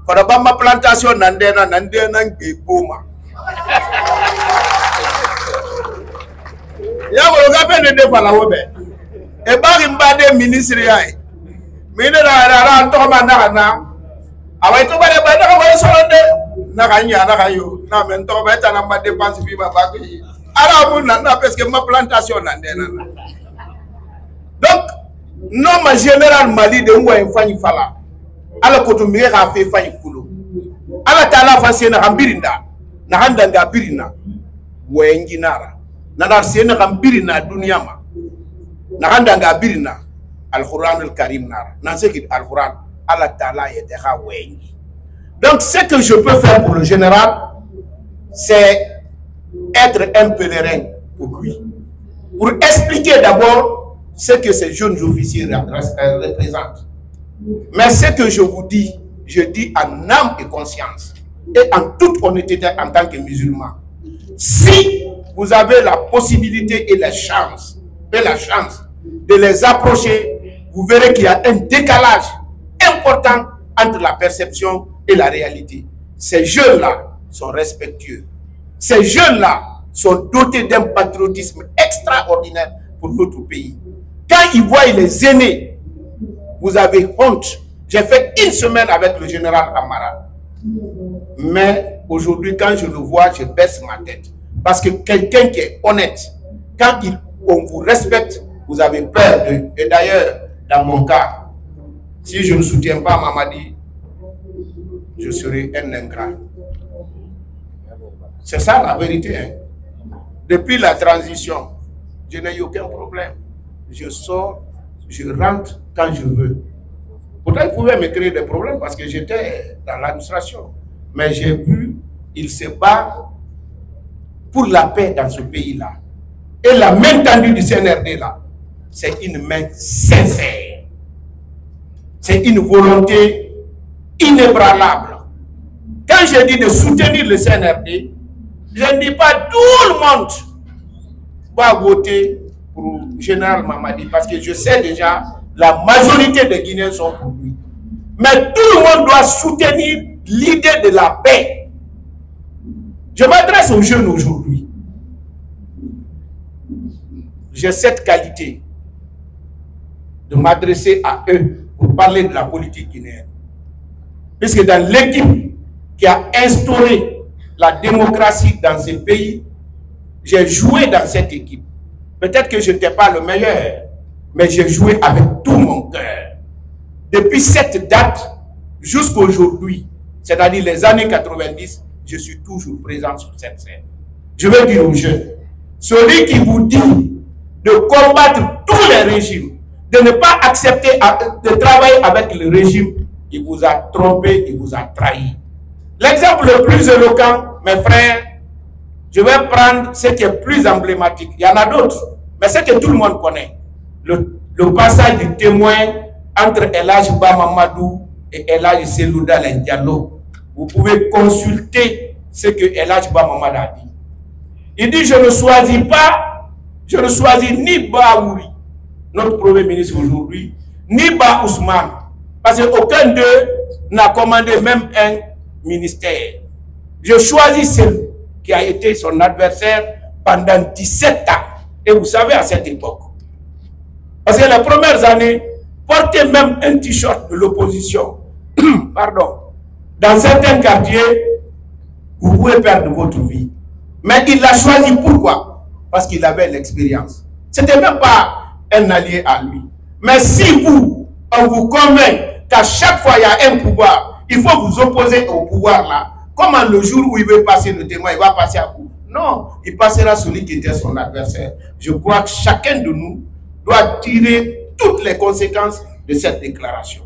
Quand ma plantation nandena ngekoma. Ya vous avez de fois la wobe. Et bari mbade ministre yae. Mine na to na. Awa to bade bade ko solonde. Na kanya na kayo. Na men to beta na ma dépense fi ba baki. Ala mu na parce que ma plantation nandena. Donc non ma général Mali de ngwa enfani fala. Ala ko to mi ka fe fani kulo. Ala tala fa na hambirinda. Na handa ngabirina. Wengi nara. Na sena gambirina dunia ma na handa ngabirina al-Quran al-Karim nara na c'est al-Quran Allah Ta'ala yete ha wengi. Donc ce que je peux faire pour le général c'est être un pèlerin pour lui, pour expliquer d'abord ce que ces jeunes officiers représentent. Mais ce que je vous dis, je dis en âme et conscience et en toute honnêteté en tant que musulman. Si vous avez la possibilité et la chance de les approcher, vous verrez qu'il y a un décalage important entre la perception et la réalité. Ces jeunes-là sont respectueux. Ces jeunes-là sont dotés d'un patriotisme extraordinaire pour notre pays. Quand ils voient les aînés, vous avez honte. J'ai fait une semaine avec le général Amara. Mais aujourd'hui, quand je le vois, je baisse ma tête. Parce que quelqu'un qui est honnête, quand on vous respecte, vous avez peur d'eux. Et d'ailleurs, dans mon cas, si je ne soutiens pas Mamadi, je serai un ingrat. C'est ça la vérité. Hein. Depuis la transition, je n'ai eu aucun problème. Je sors, je rentre quand je veux. Pourtant, il pouvait me créer des problèmes parce que j'étais dans l'administration. Mais j'ai vu, il se bat pour la paix dans ce pays-là. Et la main tendue du CNRD là, c'est une main sincère. C'est une volonté inébranlable. Quand je dis de soutenir le CNRD, je ne dis pas tout le monde va voter pour le général Mamadi parce que je sais déjà la majorité des Guinéens sont pour lui. Mais tout le monde doit soutenir l'idée de la paix. Je m'adresse aux jeunes aujourd'hui. J'ai cette qualité de m'adresser à eux pour parler de la politique guinéenne. Puisque dans l'équipe qui a instauré la démocratie dans ce pays, j'ai joué dans cette équipe. Peut-être que je n'étais pas le meilleur, mais j'ai joué avec tout mon cœur. Depuis cette date jusqu'à aujourd'hui, c'est-à-dire les années 90, je suis toujours présent sur cette scène. Je veux dire aux jeunes, celui qui vous dit de combattre tous les régimes, de ne pas accepter de travailler avec le régime, il vous a trompé, il vous a trahi. L'exemple le plus éloquent, mes frères, je vais prendre ce qui est plus emblématique. Il y en a d'autres, mais ce que tout le monde connaît. Le passage du témoin entre El Hadj Ba Mamadou et El Hadj Selouda Diallo. Vous pouvez consulter ce que El Hadj Ba Mamadou a dit. Il dit, je ne choisis ni Baouri, notre premier ministre aujourd'hui, ni Ba Ousmane, parce qu'aucun d'eux n'a commandé même un ministère. Je choisis celui qui a été son adversaire pendant 17 ans. Et vous savez, à cette époque, parce que les premières années, porter même un t-shirt de l'opposition, pardon, dans certains quartiers, vous pouvez perdre votre vie. Mais il l'a choisi pourquoi? Parce qu'il avait l'expérience. Ce n'était même pas un allié à lui. Mais si vous, on vous convainc qu'à chaque fois il y a un pouvoir, il faut vous opposer au pouvoir là, comment le jour où il veut passer le témoin, il va passer à vous? Non, il passera celui qui était son adversaire. Je crois que chacun de nous doit tirer toutes les conséquences de cette déclaration.